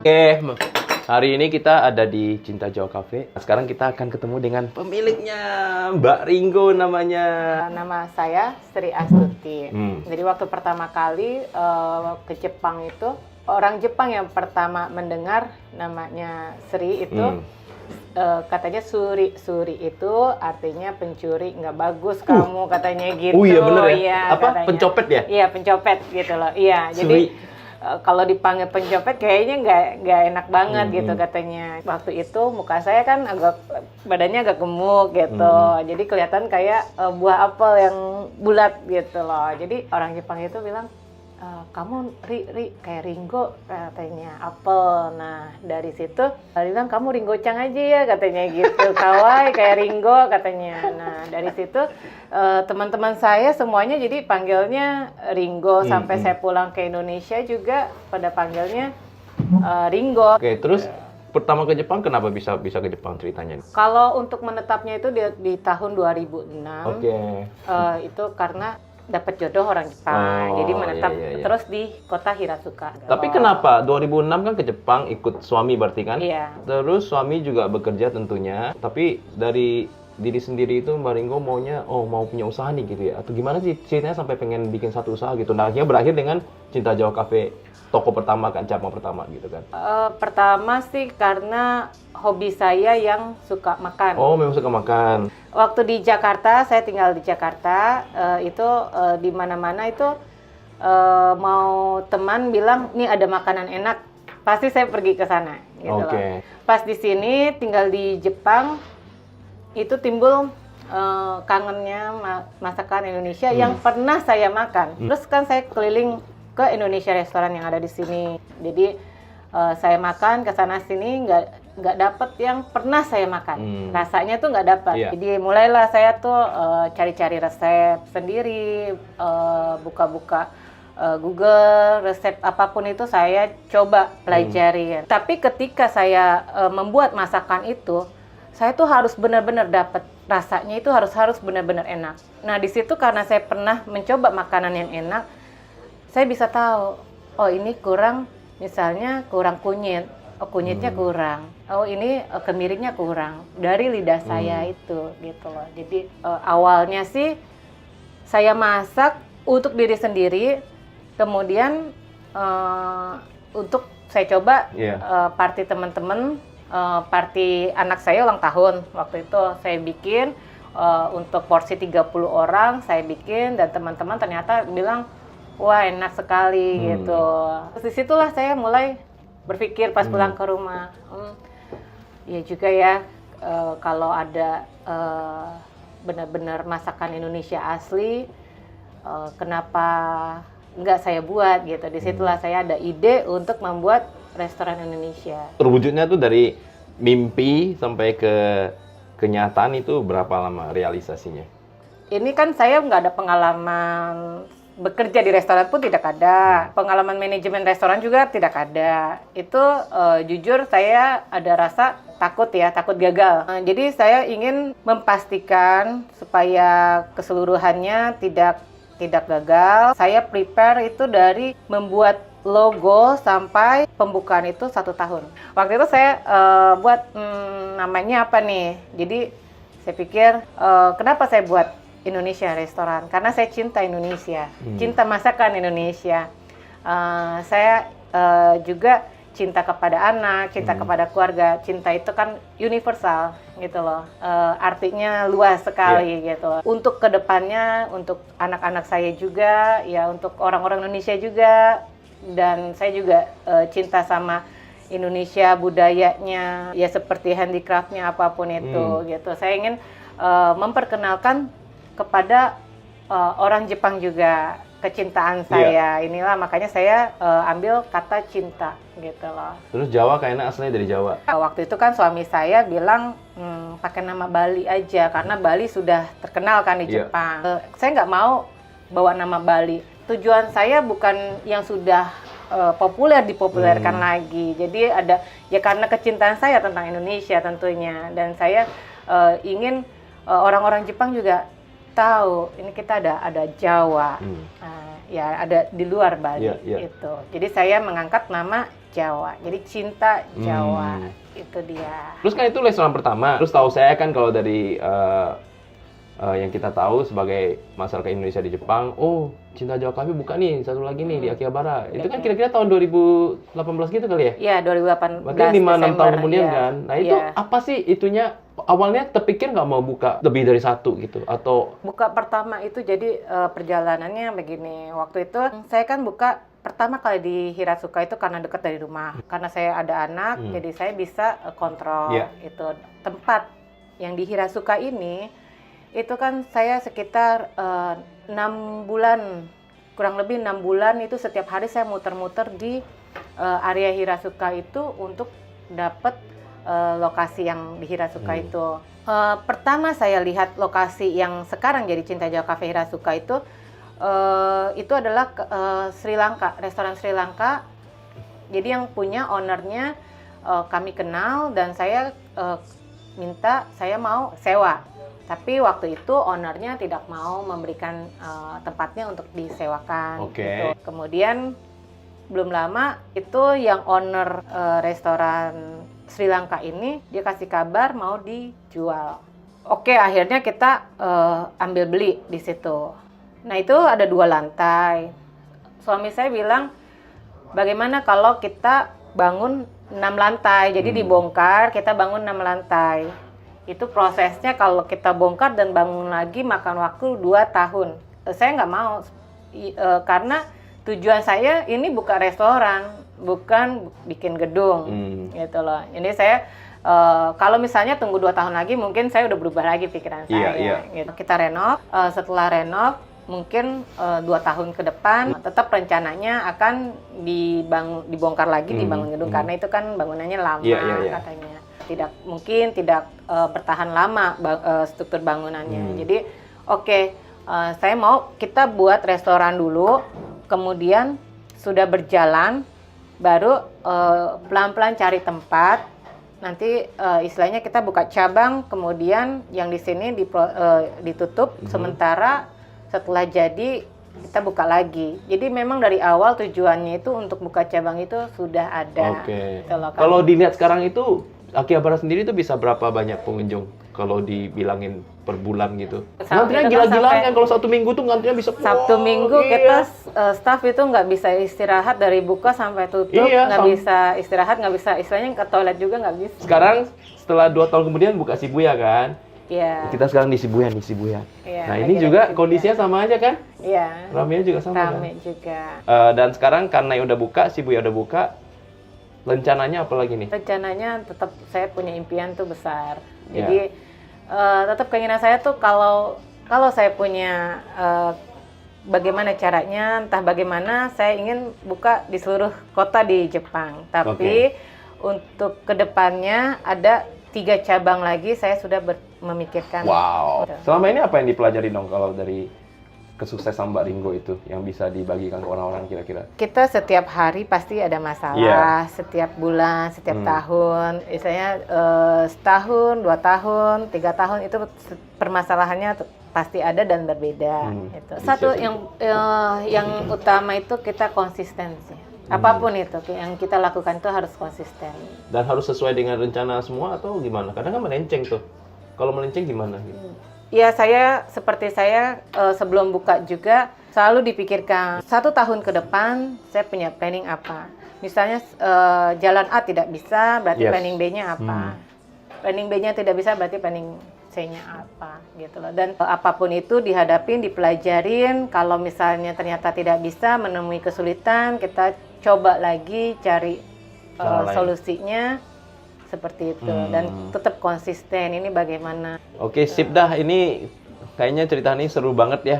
Oke, hari ini kita ada di Cinta Jawa Cafe. Sekarang kita akan ketemu dengan pemiliknya, Mbak Ringo namanya. Nama saya Sri Astuti. Jadi waktu pertama kali ke Jepang itu, orang Jepang yang pertama mendengar namanya Sri itu katanya Suri. Suri itu artinya pencuri, nggak bagus kamu katanya gitu. Oh iya bener ya? Iya, Apa? katanya. Pencopet ya? Iya, pencopet gitu loh. Iya, Suri. jadi kalau dipanggil pencopet kayaknya nggak enak banget gitu katanya. Waktu itu muka saya kan badannya agak gemuk gitu. Jadi kelihatan kayak buah apel yang bulat gitu loh. Jadi orang Jepang itu bilang, kamu Ri kayak Ringo katanya, apel. Nah dari situ dia bilang kamu Ringo-chan aja ya katanya gitu. Kawaii kayak Ringo katanya. Nah dari situ teman-teman saya semuanya jadi panggilnya Ringo. Sampai saya pulang ke Indonesia juga pada panggilnya Ringo. Oke, terus pertama ke Jepang kenapa bisa ke Jepang ceritanya? Kalau untuk menetapnya itu di tahun 2006. Oke. Itu karena dapat jodoh orang Jepang, jadi menetap iya. terus di kota Hirasuka. Tapi kenapa 2006 kan ke Jepang ikut suami berarti kan? Iya. Terus suami juga bekerja tentunya. Tapi dari diri sendiri itu Mbak Ringo maunya mau punya usaha nih gitu ya? Atau gimana sih ceritanya sampai pengen bikin satu usaha gitu? Nah akhirnya berakhir dengan Cinta Jawa Cafe, toko pertama kan, cabang pertama gitu kan? Pertama sih karena hobi saya yang suka makan. Oh memang suka makan. Waktu di Jakarta, saya tinggal di Jakarta, itu di mana-mana itu mau teman bilang, nih ada makanan enak, pasti saya pergi ke sana. Gitu loh. Pas di sini, tinggal di Jepang, itu timbul kangennya masakan Indonesia yang pernah saya makan. Terus kan saya keliling ke Indonesia restoran yang ada di sini. Jadi saya makan ke sana sini nggak dapet yang pernah saya makan. Rasanya tuh nggak dapet. Jadi mulailah saya tuh cari-cari resep sendiri, buka-buka Google, resep apapun itu saya coba pelajari. Tapi ketika saya membuat masakan itu, saya tuh harus benar-benar dapet rasanya, itu harus benar-benar enak. Nah di situ karena saya pernah mencoba makanan yang enak, saya bisa tahu, oh ini kurang, misalnya kurang kunyit, oh kunyitnya kurang, oh ini kemirinya kurang dari lidah saya itu, gitu loh. Jadi awalnya sih saya masak untuk diri sendiri, kemudian untuk saya coba party teman-teman, party anak saya ulang tahun, waktu itu saya bikin untuk porsi 30 orang, saya bikin dan teman-teman ternyata bilang, wah enak sekali gitu. Terus disitulah saya mulai berpikir pas pulang ke rumah, ya juga ya kalau ada benar-benar masakan Indonesia asli, kenapa nggak saya buat gitu. Disitulah saya ada ide untuk membuat restoran Indonesia. Terwujudnya tuh dari mimpi sampai ke kenyataan itu berapa lama realisasinya? Ini kan saya nggak ada pengalaman bekerja di restoran pun tidak ada, pengalaman manajemen restoran juga tidak ada. Itu jujur saya ada rasa takut gagal. Jadi saya ingin memastikan supaya keseluruhannya tidak gagal. Saya prepare itu dari membuat logo sampai pembukaan itu 1 tahun. Waktu itu saya buat namanya apa nih? Jadi saya pikir kenapa saya buat Indonesia restoran? Karena saya cinta Indonesia, cinta masakan Indonesia. Saya juga cinta kepada anak, cinta kepada keluarga. Cinta itu kan universal gitu loh. Artinya luas sekali gitu. Untuk kedepannya, untuk anak-anak saya juga, ya untuk orang-orang Indonesia juga. Dan saya juga cinta sama Indonesia, budayanya, ya seperti handicraftnya apapun itu gitu. Saya ingin memperkenalkan kepada orang Jepang juga kecintaan saya. Inilah makanya saya ambil kata cinta gitu loh. Terus Jawa kayaknya aslinya dari Jawa. Waktu itu kan suami saya bilang pakai nama Bali aja karena Bali sudah terkenal kan di Jepang. Saya nggak mau bawa nama Bali. Tujuan saya bukan yang sudah populer dipopulerkan lagi. Jadi ada ya karena kecintaan saya tentang Indonesia tentunya, dan saya ingin orang-orang Jepang juga tahu ini kita ada Jawa, ya ada di luar Bali itu. Jadi saya mengangkat nama Jawa. Jadi cinta Jawa itu dia. Terus kan itu restoran pertama. Terus tahu saya kan kalau dari yang kita tahu sebagai masyarakat Indonesia di Jepang, oh Cinta Jawa Cafe buka nih satu lagi nih di Akihabara. Itu kan kira-kira tahun 2018 gitu kali ya? Iya, 2018. Berarti 5-6 tahun kemudian ya. kan. Nah itu apa sih itunya? Awalnya terpikir nggak mau buka lebih dari satu gitu atau? Buka pertama itu jadi perjalanannya begini. Waktu itu saya kan buka pertama kali di Hiratsuka itu karena dekat dari rumah. Karena saya ada anak, jadi saya bisa kontrol itu tempat yang di Hiratsuka ini. Itu kan saya sekitar 6 bulan, kurang lebih 6 bulan itu setiap hari saya muter-muter di area Hiratsuka itu untuk dapat lokasi yang di Hiratsuka itu. Pertama saya lihat lokasi yang sekarang jadi Cinta Jawa Cafe Hiratsuka itu adalah Sri Lanka, restoran Sri Lanka. Jadi yang punya ownernya kami kenal dan saya minta saya mau sewa. Tapi waktu itu ownernya tidak mau memberikan tempatnya untuk disewakan. Gitu. Kemudian belum lama itu yang owner restoran Sri Lanka ini dia kasih kabar mau dijual. Oke, akhirnya kita ambil beli di situ. Nah itu ada 2 lantai. Suami saya bilang, bagaimana kalau kita bangun 6 lantai? Jadi dibongkar, kita bangun 6 lantai. Itu prosesnya kalau kita bongkar dan bangun lagi makan waktu 2 tahun. Saya nggak mau, karena tujuan saya ini buka restoran, bukan bikin gedung, gitu loh. Jadi saya kalau misalnya tunggu 2 tahun lagi, mungkin saya udah berubah lagi pikiran saya. Gitu. Kita renov, setelah renov mungkin 2 tahun ke depan, tetap rencananya akan dibongkar lagi, dibangun gedung karena itu kan bangunannya lama katanya. Mungkin tidak bertahan lama struktur bangunannya. Jadi saya mau kita buat restoran dulu, kemudian sudah berjalan, baru pelan-pelan cari tempat. Nanti istilahnya kita buka cabang, kemudian yang di sini ditutup sementara, setelah jadi kita buka lagi. Jadi memang dari awal tujuannya itu untuk buka cabang itu sudah ada. Kalau dilihat sekarang itu Akihabara sendiri itu bisa berapa banyak pengunjung kalau dibilangin per bulan gitu? Ngantrinya gila-gilaan kan, kalau Sabtu Minggu tuh ngantrinya bisa. Sabtu Minggu kita staff itu nggak bisa istirahat dari buka sampai tutup, nggak bisa istirahat, nggak bisa istilahnya ke toilet juga nggak bisa. Sekarang setelah 2 tahun kemudian buka Shibuya kan? Iya. Kita sekarang di Shibuya. Nah ini juga kondisinya sama aja kan? Iya. Ramenya juga sama kan? Rame juga. Dan sekarang karena udah buka, Shibuya udah buka, rencananya apa lagi nih? Rencananya tetap saya punya impian tuh besar. Jadi tetap keinginan saya tuh kalau saya punya bagaimana caranya, entah bagaimana saya ingin buka di seluruh kota di Jepang. Tapi untuk kedepannya ada 3 cabang lagi saya sudah memikirkan. Wow. Selama ini apa yang dipelajari dong kalau dari kesuksesan Mbak Ringo itu yang bisa dibagikan ke orang-orang kira-kira? Kita setiap hari pasti ada masalah, setiap bulan, setiap tahun. Misalnya setahun, 2 tahun, 3 tahun itu permasalahannya pasti ada dan berbeda. Gitu. Satu yang utama itu kita konsistensi. Apapun itu yang kita lakukan itu harus konsisten. Dan harus sesuai dengan rencana semua atau gimana? Kadang kan melenceng tuh. Kalau melenceng gimana gitu? Ya seperti saya sebelum buka juga selalu dipikirkan 1 tahun ke depan saya punya planning apa. Misalnya jalan A tidak bisa, berarti planning B-nya apa. Planning B-nya tidak bisa, berarti planning C-nya apa gitu loh. Dan apapun itu dihadapin, dipelajarin. Kalau misalnya ternyata tidak bisa, menemui kesulitan, kita coba lagi cari solusinya. Seperti itu, dan tetap konsisten. Ini bagaimana? Oke, sip dah. Ini kayaknya cerita ini seru banget ya.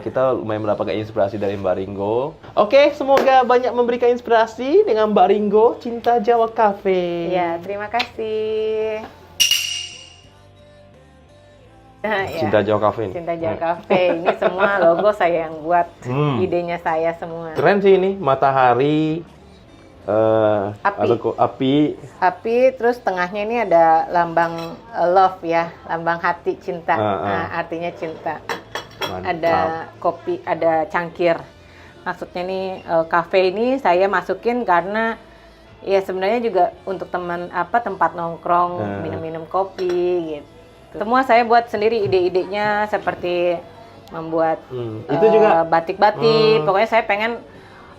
Kita lumayan mendapatkan inspirasi dari Mbak Ringo. Oke, semoga banyak memberikan inspirasi dengan Mbak Ringo, Cinta Jawa Cafe. Ya, terima kasih. Nah, Cinta Jawa Cafe. Cinta Jawa Cafe. Ini semua logo saya yang buat. Idenya saya semua. Keren sih ini, matahari. Api, terus tengahnya ini ada lambang love ya, lambang hati cinta. Nah, artinya cinta. Mantap. Ada kopi, ada cangkir. Maksudnya nih kafe ini saya masukin karena Ya sebenarnya juga untuk tempat nongkrong, minum-minum kopi gitu. Semua saya buat sendiri ide-idenya seperti membuat Itu juga batik-batik. Pokoknya saya pengen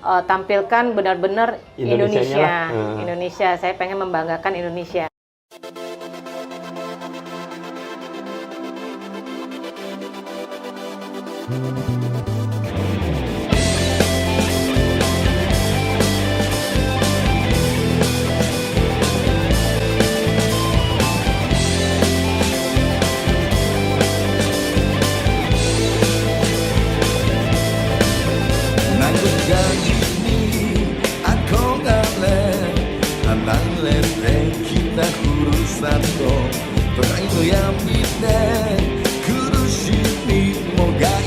tampilkan benar-benar Indonesianya Indonesia. Indonesia. Saya pengen membanggakan Indonesia. Nanggut janji aku ngale Anang lenteng kita urusan to Terang yang bide Kurushi ni moga